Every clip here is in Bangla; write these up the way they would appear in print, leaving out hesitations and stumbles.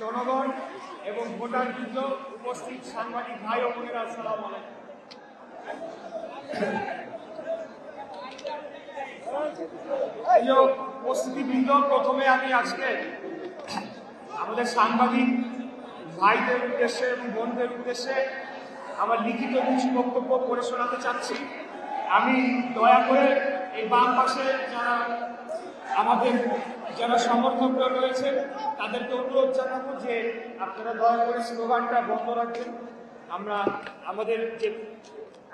জনগণ এবং ভোটারবৃন্দ, উপস্থিত সাংবাদিক ভাই ও বোনেরা, আসসালামু আলাইকুম। প্রিয় উপস্থিতিবৃন্দ, প্রথমে আমি আজকে আমাদের সাংবাদিক ভাইদের উদ্দেশ্যে এবং বোনদের উদ্দেশ্যে আমার লিখিত কিছু বক্তব্য পড়ে শোনাতে চাচ্ছি। আমি দয়া করে এই বাম পাশে যারা সমর্থকরা রয়েছে তাদেরকে অনুরোধ জানাবো যে আপনারা দয়া করে স্লোগানটা বন্ধ রাখবেন। আমরা আমাদের যে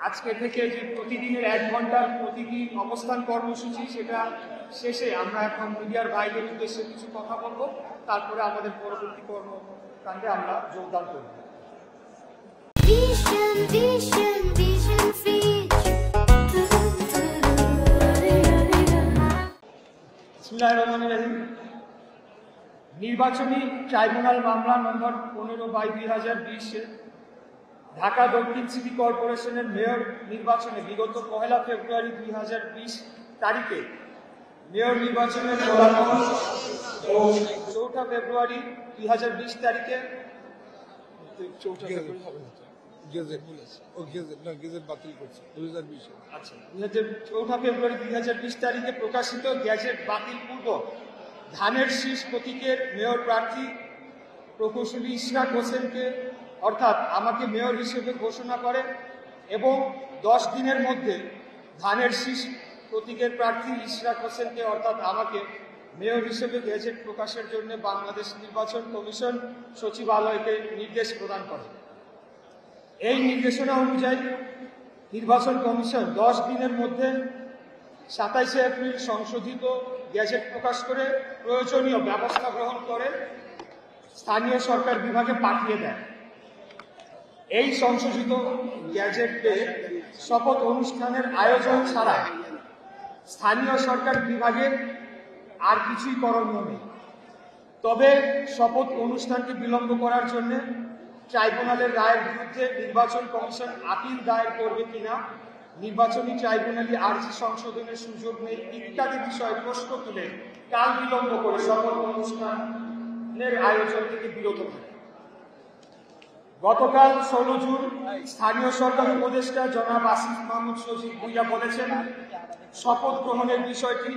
আজকে থেকে যে প্রতিদিনের 1 ঘন্টার প্রতিটি অবস্থান কর্মসূচি, সেটা শেষে আমরা এখন মিডিয়ার ভাইদের উদ্দেশ্যে কিছু কথা বলবো, তারপরে আমাদের পরবর্তী কর্মকাণ্ডে আমরা যোগদান করব। নির্বাচনী ট্রাইব্যুনাল মামলা নম্বর 15/2020 ঢাকা দক্ষিণ সিটি কর্পোরেশনের মেয়র নির্বাচনে বিগত 1 ফেব্রুয়ারি 2020 তারিখে মেয়র নির্বাচনের ফলাফল ও 4 ফেব্রুয়ারি 2020 তারিখে প্রকাশিত গ্যাজেট বাতিল পূর্বক ধানের শীষ প্রতীকের মেয়র প্রার্থী প্রকৌশলী ইশরাক হোসেনকে অর্থাৎ আমাকে মেয়র হিসেবে ঘোষণা করে এবং 10 দিনের মধ্যে ধানের শীষ প্রতীকের প্রার্থী ইশরাক হোসেনকে অর্থাৎ আমাকে মেয়র হিসেবে গেজেট প্রকাশের জন্য বাংলাদেশ নির্বাচন কমিশন সচিবালয়কে নির্দেশ প্রদান করে। এই নির্দেশনা অনুযায়ী নির্বাচন কমিশন 10 দিনের মধ্যে 27 এপ্রিল সংশোধিত গেজেট প্রকাশ করে প্রয়োজনীয় ব্যবস্থা গ্রহণ করে স্থানীয় সরকার বিভাগে পাঠিয়ে দেয়। এই সংশোধিত গ্যাজেটে শপথ অনুষ্ঠানের আয়োজন ছাড়া স্থানীয় সরকার বিভাগের আর কিছুই করণীয় নেই। তবে শপথ অনুষ্ঠানকে বিলম্ব করার জন্য ট্রাইব্যুনালের রায়ের বিরুদ্ধে নির্বাচন কমিশন আপিল দায়ের করবে কিনা, নির্বাচনী ট্রাইব্যুনালে আর্জি সংশোধনের সুযোগ নেই ইত্যাদি বিষয়ে প্রশ্ন তুলে কাল বিলম্ব করে শপথ অনুষ্ঠানের আয়োজন থেকে বিরত থাকে। গতকাল 16 জুন স্থানীয় সরকার উপদেষ্টা জনাব আসিফ মাহমুদ সজীব ভুইয়া বলেছেন, শপথ গ্রহণের বিষয়টি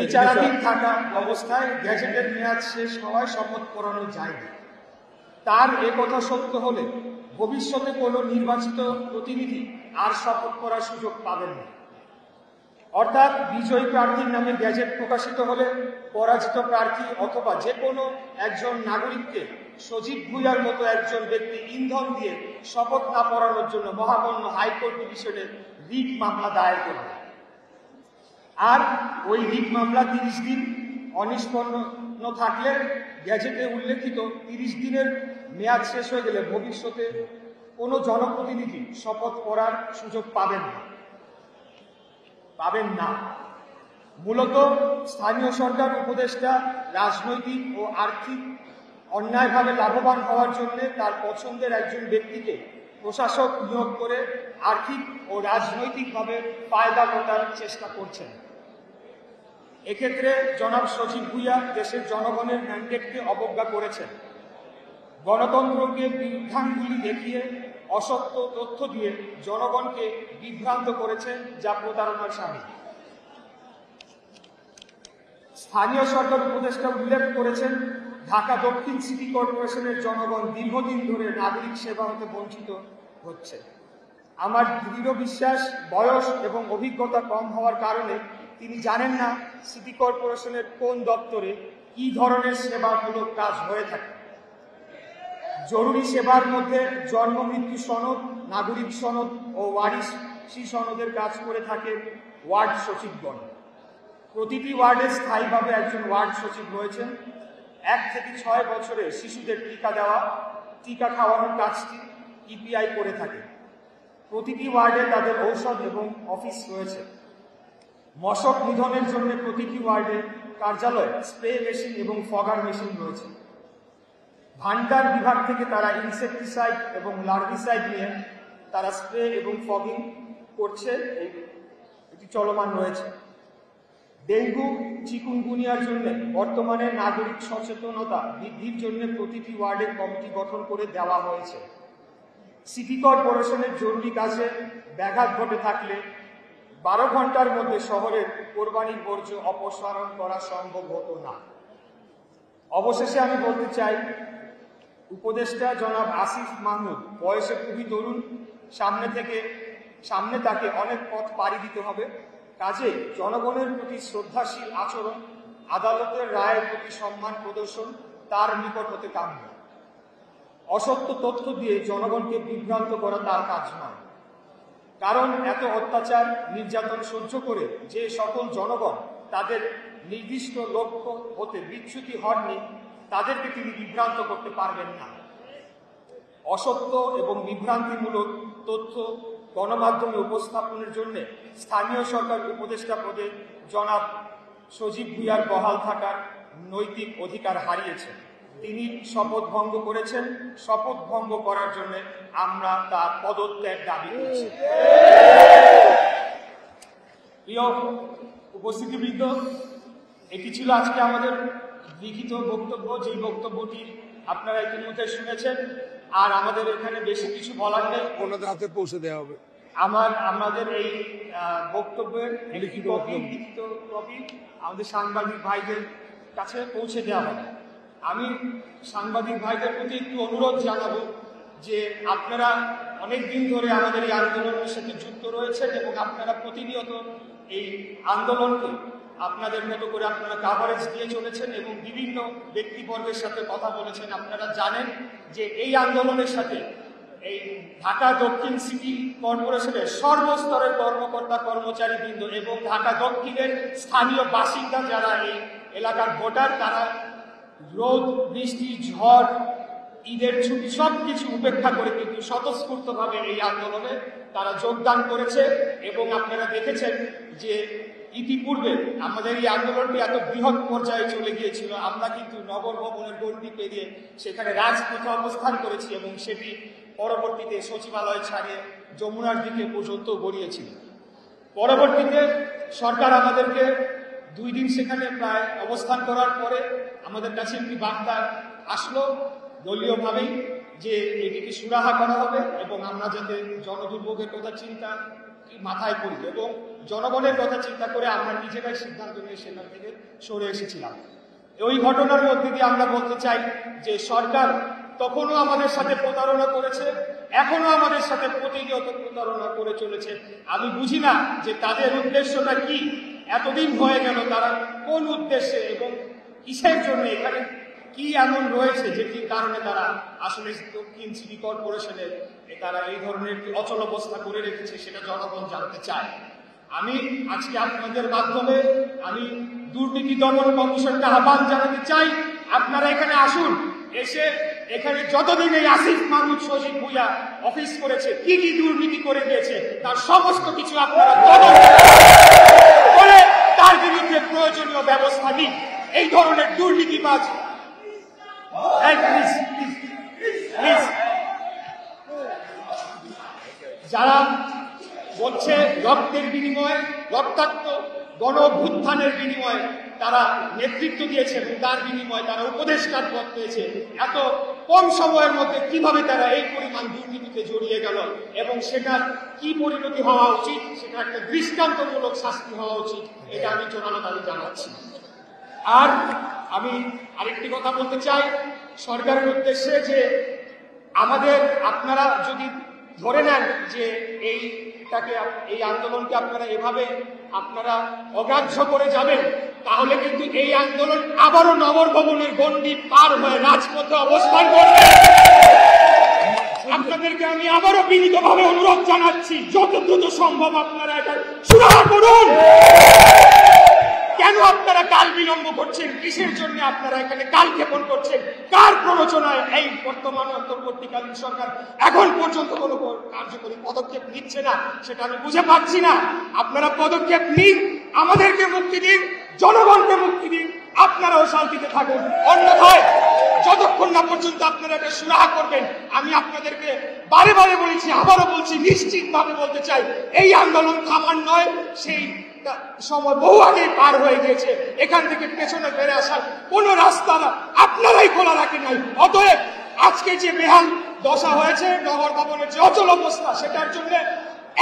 বিচারাধীন থাকা অবস্থায় গ্যাজেটের মেয়াদ শেষ হওয়ায় শপথ করানো যায়নি। তার কথা সত্য হলে ভবিষ্যতে কোনো নির্বাচিত প্রতিনিধি আর শপথ করার সুযোগ পাবেন না। অর্থাৎ বিজয়ী প্রার্থীর নামে গ্যাজেট প্রকাশিত হলে পরাজিত প্রার্থী অথবা যে কোনো একজন নাগরিককে সজীব ভুইয়ার মতো একজন ব্যক্তি ইন্ধন দিয়ে শপথ না পড়ানোর জন্য মহামান্য হাইকোর্ট ডিভিশনে রিট মামলা দায়ের করবে। আর ওই রিট মামলা 30 দিন অনিষ্পন্ন থাকলে গ্যাজেটে উল্লেখিত 30 দিনের মেয়াদ শেষ হয়ে গেলে ভবিষ্যতে কোনো জনপ্রতিনিধি শপথ পড়ার সুযোগ পাবেন না। মূলত স্থানীয় সরকার উপদেষ্টা রাজনৈতিক ও আর্থিক অন্যায়ভাবে লাভবান হওয়ার জন্য তার পছন্দের একজন ব্যক্তিকে প্রশাসক নিয়োগ করে আর্থিক ও রাজনৈতিকভাবে ফায়দা লোটার চেষ্টা করছেন। এক্ষেত্রে জনাব সজীব ভুইয়া দেশের জনগণের ম্যান্ডেটকে অবজ্ঞা করেছেন, গণতন্ত্রকে বিভ্রান্তি দেখিয়ে অসত্য তথ্য দিয়ে জনগণকে বিভ্রান্ত করেছেন, যা প্রতারণার শামিল। স্থানীয় সরকার উপদেষ্টা উল্লেখ করেছেন, ঢাকা দক্ষিণ সিটি কর্পোরেশনের জনগণ দীর্ঘদিন ধরে নাগরিক সেবা হতে বঞ্চিত হচ্ছে। আমার দৃঢ় বিশ্বাস বয়স এবং অভিজ্ঞতা কম হওয়ার কারণে তিনি জানেন না সিটি কর্পোরেশনের কোন দপ্তরে কি ধরনের সেবামূলক কাজ হয়ে থাকে। জরুরি সেবার মধ্যে জন্ম মৃত্যু সনদ, নাগরিক সনদ ও ওয়ারিশি সনদের কাজ করে থাকে ওয়ার্ড সচিবগণ। প্রতিটি ওয়ার্ডে স্থায়ীভাবে একজন ওয়ার্ড সচিব রয়েছেন। 1 থেকে 6 বছরে শিশুদের টিকা খাওয়ানোর কাজটি ইপিআই করে থাকে। প্রতিটি ওয়ার্ডে তাদের ঔষধ এবং অফিস রয়েছে। মশক নিধনের জন্য প্রতিটি ওয়ার্ডে কার্যালয়, স্প্রে মেশিন এবং ফগার মেশিন রয়েছে। ভান্ডার বিভাগ থেকে তারা ইনসেকটিসাইড এবং লার্ভিসাইড নিয়ে তারা স্প্রে এবং ফগিং করছে, এটি চলমান রয়েছে। ডেঙ্গু চিকুনগুনিয়ার জন্য বর্তমানে নাগরিক সচেতনতা বৃদ্ধির জন্য প্রতিটি ওয়ার্ডের কমিটি গঠন করে দেওয়া হয়েছে। সিটি কর্পোরেশনের জরুরি কাজে ব্যাঘাত ঘটে থাকলে 12 ঘন্টার মধ্যে শহরের কোরবানির বর্জ্য অপসারণ করা সম্ভব হতো না। অবশেষে আমি বলতে চাই, উপদেষ্টা জনাব আসিফ মাহমুদ বয়সে খুবই তরুণ, সামনে তাকে অনেক পথ পাড়ি দিতে হবে। কাজে জনগণের প্রতি শ্রদ্ধাশীল আচরণ, আদালতের রায়ের প্রতি সম্মান প্রদর্শন তার নিকট হতে কাম্য। অসত্য তথ্য দিয়ে জনগণকে বিভ্রান্ত করা তার কাজ নয়। কারণ এত অত্যাচার নির্যাতন সহ্য করে যে সকল জনগণ তাদের নির্দিষ্ট লক্ষ্য হতে বিচ্যুতি হননি, তাদেরকে তিনি বিভ্রান্ত করতে পারবেন না। অসত্য এবং বিভ্রান্তিমূলক তথ্য গণমাধ্যমে উপস্থাপনের জন্য স্থানীয় সরকার উপদেষ্টা পদে জনাব সজীব ভুঁইয়ার বহাল থাকার নৈতিক অধিকার হারিয়েছেন। তিনি শপথ ভঙ্গ করেছেন। শপথ ভঙ্গ করার জন্য আমরা তার পদত্যাগ দাবি করছি। প্রিয় উপস্থিতিবৃন্দ, এটি ছিল আজকে আমাদের লিখিত বক্তব্য, যেই বক্তব্যটি আপনারা ইতিমধ্যে শুনেছেন। আর আমাদের এখানে বেশি কিছু বলার নেই, ওনাদের হাতে পৌঁছে দেওয়া হবে। আমাদের এই বক্তব্যের লিখিত কপি আমাদের সাংবাদিক ভাইদের কাছে পৌঁছে দেওয়া হবে। আমি সাংবাদিক ভাইদের প্রতি একটু অনুরোধ জানাবো যে আপনারা অনেক দিন ধরে আমাদের এই আন্দোলনের সাথে যুক্ত রয়েছেন এবং আপনারা প্রতিনিয়ত এই আন্দোলনকে আপনাদের মতো করে আপনারা কাভারেজ দিয়ে চলেছেন এবং বিভিন্ন ব্যক্তিবর্গের সাথে কথা বলেছেন। আপনারা জানেন যে এই আন্দোলনের সাথে এই ঢাকা দক্ষিণ সিটি কর্পোরেশনের সর্বস্তরের কর্মকর্তা কর্মচারীবৃন্দ এবং ঢাকা দক্ষিণের স্থানীয় বাসিন্দা যারা এই এলাকার ভোটার, তারা রোদ, বৃষ্টি, ঝড়, ঈদের ছুটি সবকিছু উপেক্ষা করে কিন্তু স্বতঃস্ফূর্তভাবে এই আন্দোলনে তারা যোগদান করেছে। এবং আপনারা দেখেছেন যে ইতিপূর্বে আমাদের এই আন্দোলনটি এত বৃহৎ পর্যায়ে চলে গিয়েছিল, আমরা কিন্তু নগর ভবনের গণ্ডি পেরিয়ে সেখানে রাজপথে অবস্থান করেছি এবং সেটি পরবর্তীতে সচিবালয় ছাড়িয়ে যমুনার দিকে পর্যন্ত গড়িয়েছিল। পরবর্তীতে সরকার আমাদেরকে 2 দিন সেখানে প্রায় অবস্থান করার পরে আমাদের কাছে একটি বার্তা আসলো দলীয়ভাবেই যে এটিকে সুরাহা করা হবে এবং আমরা যাতে জনদুর্ভোগের কথা চিন্তা মাথায় করি এবং জনগণের কথা চিন্তা করে আমরা নিজেরাই সিদ্ধান্ত নিয়ে সেখান থেকে সরে এসেছিলাম। ওই ঘটনার মধ্যে দিয়ে আমরা বলতে চাই যে সরকার তখনও আমাদের সাথে প্রতারণা করেছে, এখনো আমাদের সাথে প্রতিনিয়ত প্রতারণা করে চলেছে। আমি বুঝি না যে তাদের উদ্দেশ্যটা কি, এতদিন হয়ে গেল তারা কোন উদ্দেশ্যে এবং কিসের জন্য, এখানে কি এমন রয়েছে যেটির কারণে তারা আসলে দক্ষিণ সিটি কর্পোরেশনের তারা এই ধরনের অচল অবস্থা করে রেখেছে, সেটা জনগণ জানতে চায়। আমি আজকে আপনাদের মাধ্যমে আমি দুর্নীতি দমন কমিশনকে আহ্বান জানাতে চাই, আপনারা এখানে আসুন, এসে এখানে যতদিন এই আসিফ মাহমুদ সজীব ভুঁইয়া অফিস করেছে, কি কি দুর্নীতি করে দিয়েছে তার সমস্ত কিছু আপনারা তদন্ত করে তার বিরুদ্ধে প্রয়োজনীয় ব্যবস্থা নিন। এই ধরনের দুর্নীতিবাজ যারা বলছে রক্তের বিনিময়ে, রক্তাক্ত গণ অভ্যুত্থানের বিনিময়ে তারা নেতৃত্ব দিয়েছে এবং তার বিনিময়ে তারা উপদেষ্টার পদ পেয়েছে, এত কম সময়ের মধ্যে কিভাবে তারা এই পরিমাণ দুর্নীতিতে জড়িয়ে গেল এবং সেটার কি পরিণতি হওয়া উচিত, সেটা একটা দৃষ্টান্তমূলক শাস্তি হওয়া উচিত, এটা আমি জোরালো দাবি জানাচ্ছি। আর আমি আরেকটি কথা বলতে চাই সরকারের উদ্দেশ্যে যে আমাদের, আপনারা যদি ধরে নেন যে এই আন্দোলনকে আপনারা এভাবে আপনারা অগ্রাহ্য করে যাবেন, তাহলে কিন্তু এই আন্দোলন আবারও নগর ভবনের গণ্ডি পার হয়ে রাজপথে অবস্থান করবে। আপনাদেরকে আমি আবারও বিনীতভাবে অনুরোধ জানাচ্ছি, যত দ্রুত সম্ভব আপনারা এটা সুরাহা করুন। কেন আপনারা কাল বিলম্ব করছেন? কিসের জন্য আপনারা এখানে কাল ক্ষেপণ করছেন? কার প্ররোচনায় এই বর্তমান অন্তর্বর্তীকালীন সরকার এখন পর্যন্ত কোনো কার্যকরী পদক্ষেপ নিচ্ছে না, সেটা আমি বুঝে পাচ্ছি না। আপনারা পদক্ষেপ নিন, আমাদেরকে মুক্তি দিন, জনগণকে মুক্তি দিন, আপনারাও শান্তিতে থাকুন। অন্যথায় যতক্ষণ না পর্যন্ত আপনারা এটা সুরাহা করবেন, আমি আপনাদেরকে বারে বারে বলেছি, আবারও বলছি, নিশ্চিতভাবে বলতে চাই, এই আন্দোলন থামার নয়, সেই সময় বহু আগেই পার হয়ে গিয়েছে। এখান থেকে পেছনে ফিরে আসার কোনো রাস্তা না আপনারাই খোলা রাখেন নাই। অতএব আজকে যে বেহাল দশা হয়েছে, নগর ভবনের যে অচল অবস্থা, সেটার জন্য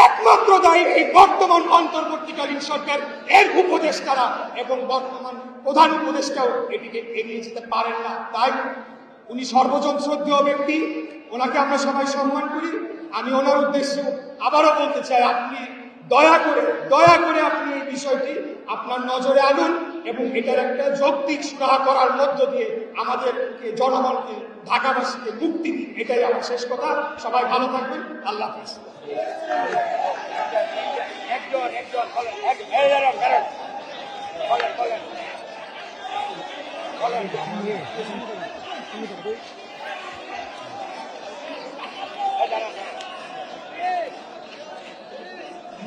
একমাত্র দায়ী এই বর্তমান অন্তর্বর্তীকালীন সরকার, এর উপদেষ্টারা এবং বর্তমান প্রধান উপদেষ্টাও এটিকে এগিয়ে যেতে পারেন না। তাই উনি সর্বজন শ্রদ্ধেয় ব্যক্তি, ওনাকে আমরা সবাই সম্মান করি। আমি ওনার উদ্দেশ্যে আবারও বলতে চাই, আপনি দয়া করে আপনি এই বিষয়টি আপনার নজরে আনুন এবং এটার একটা যৌক্তিক সুরাহা করার মধ্য দিয়ে আমাদেরকে, জনগণকে, ঢাকাবাসীকে মুক্তি দিন। এটাই আমার শেষ কথা। সবাই ভালো থাকবেন। আল্লাহ হাফেজ।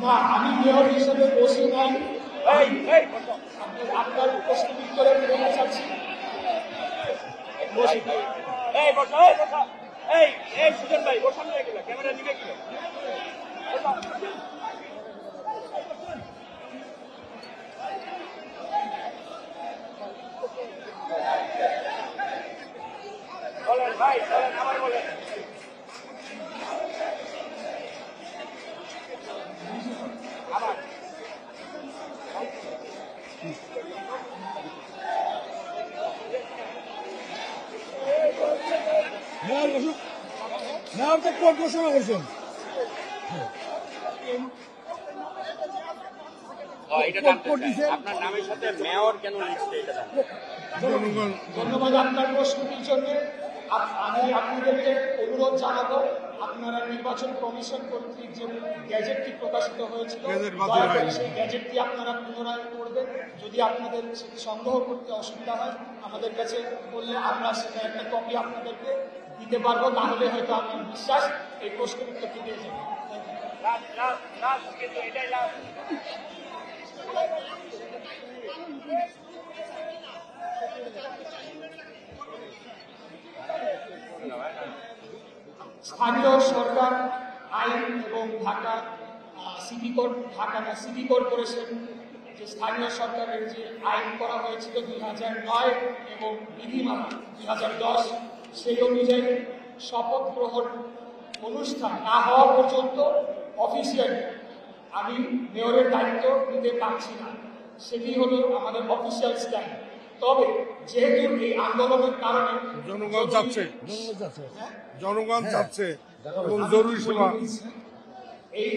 না, আমি মেয়র হিসেবে বসে নাই। আপনার প্রশ্ন উত্তরে বলতে চাচ্ছি, সুজন ভাই ওর সামনে গেল, ক্যামেরা নিবে কি? বলেন ভাই, বলেন, আবার বলেন। ঘোষণা করছেন আপনার নামের সাথে মেয়র কেন লিখছে এটা? ধন্যবাদ আপনার প্রশ্নটির জন্য। আমি আপনাদেরকে অনুরোধ জানাবো, আপনারা নির্বাচন কমিশন কর্তৃক যে গ্যাজেটটি প্রকাশিত হয়েছিল, দয়া করে সেই গ্যাজেটটি আপনারা পুনরায় করবেন। যদি আপনাদের সেটি সংগ্রহ করতে অসুবিধা হয়, আমাদের কাছে বললে আমরা সেটা একটা কপি আপনাদেরকে দিতে পারবো। তাহলে হয়তো আমার বিশ্বাস এই প্রশ্নের উত্তরটি দিয়ে যাবে। স্থানীয় সরকার আইন এবং ঢাকা সিটি কর্পোরেশন যে স্থানীয় সরকারের যে আইন করা হয়েছিল 2009 এবং বিধিমালা 2010, সেই অনুযায়ী শপথ গ্রহণ অনুষ্ঠান না হওয়া পর্যন্ত অফিসিয়ালি আমি মেয়রের দায়িত্ব নিতে পারছি না। সেটি হলো আমাদের অফিসিয়াল স্ট্যান্ড। তবে যেহেতু এই আন্দোলনের কারণে জনগণ চাচ্ছে এবং জরুরি সেবা, এই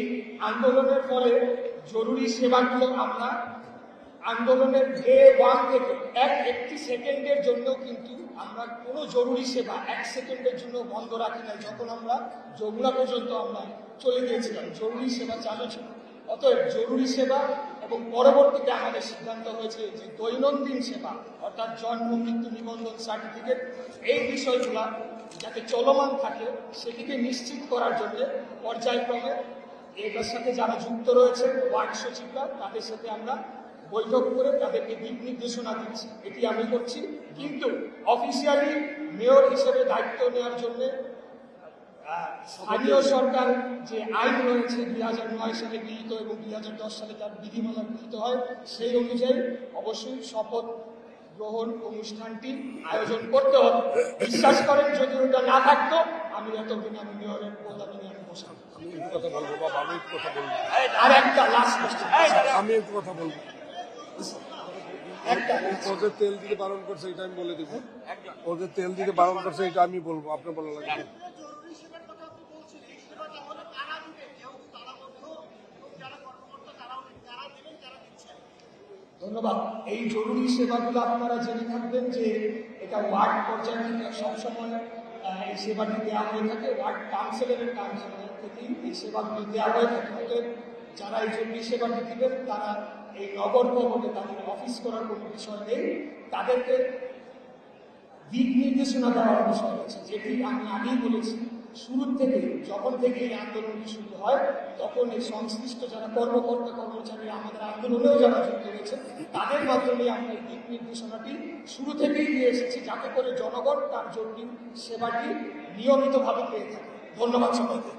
আন্দোলনের ফলে জরুরি সেবাগুলো আমরা আন্দোলনের ডে 1 থেকে একটি সেকেন্ডের জন্য কিন্তু আমরা কোনো জরুরি সেবা 1 সেকেন্ডের জন্য বন্ধ রাখি না। যখন আমরা যমুনা পর্যন্ত আমরা চলে গিয়েছিলাম, জরুরি সেবা চালু ছিল। অতএব জরুরি সেবা এবং পরবর্তীতে আমাদের সিদ্ধান্ত হয়েছে যে দৈনন্দিন সেবা, অর্থাৎ জন্ম মৃত্যু নিবন্ধন সার্টিফিকেট, এই বিষয়গুলো যাতে চলমান থাকে সেটিকে নিশ্চিত করার জন্য পর্যায়ক্রমে এটার সাথে যারা যুক্ত রয়েছে ওয়ার্ড সচিবরা, তাদের সাথে আমরা বৈঠক করে তাদেরকে দিক নির্দেশনা দিচ্ছি। এটি আমি করছি। কিন্তু অফিসিয়ালি মেয়র হিসেবে দায়িত্ব নেওয়ার জন্য স্থানীয় সরকার যে আইন রয়েছে 2009 সালে গৃহীত এবং 2010 সালে তার বিধিমালা গৃহীত হয়, সেই অনুযায়ী অবশ্যই শপথ গ্রহণ অনুষ্ঠানটি আয়োজন করতে হবে। বিশ্বাস করেন, যদি ওটা না থাকতো আমি এতদিন আমি মেয়রের পদে আমি বসতাম। আর একটা লাস্ট কোশ্চেন, আমি একটু কথা বলবো। ওদের তেল দিতে বারণ করছে, এটা আমি বলে দিব। ওদের তেল দিতে বারণ করছে, এটা আমি বলবো, আপনার বলা লাগবে। ধন্যবাদ। এই জরুরি সেবাগুলো আপনারা জেনে থাকবেন যে এটা ওয়ার্ড পর্যায়ে থেকে সবসময় এই সেবাটি দেওয়া হয়ে থাকে। ওয়ার্ড কাউন্সিলরের কার্যালয় থেকেই এই সেবাগুলো দেওয়া হয়ে থাকে। অতএব যারা এই জরুরি সেবাটি দিবেন তারা এই নগর ভবনে তাদের অফিস করার কোনো বিষয় নেই। তাদেরকে দিক নির্দেশনা দেওয়ার বিষয় রয়েছে, যেটি আমি আগেই বলেছি। শুরুর থেকে, যখন থেকে এই আন্দোলনটি শুরু হয়, তখন এই সংশ্লিষ্ট যারা কর্মকর্তা কর্মচারী আমাদের আন্দোলনেও যারা যুক্ত রয়েছে, তাদের মাধ্যমে আমরা এই দিক নির্দেশনাটি শুরু থেকেই দিয়ে এসেছি, যাতে করে জনগণ তার জরুরি সেবাটি নিয়মিতভাবে পেয়ে থাকে। ধন্যবাদ সবাইকে।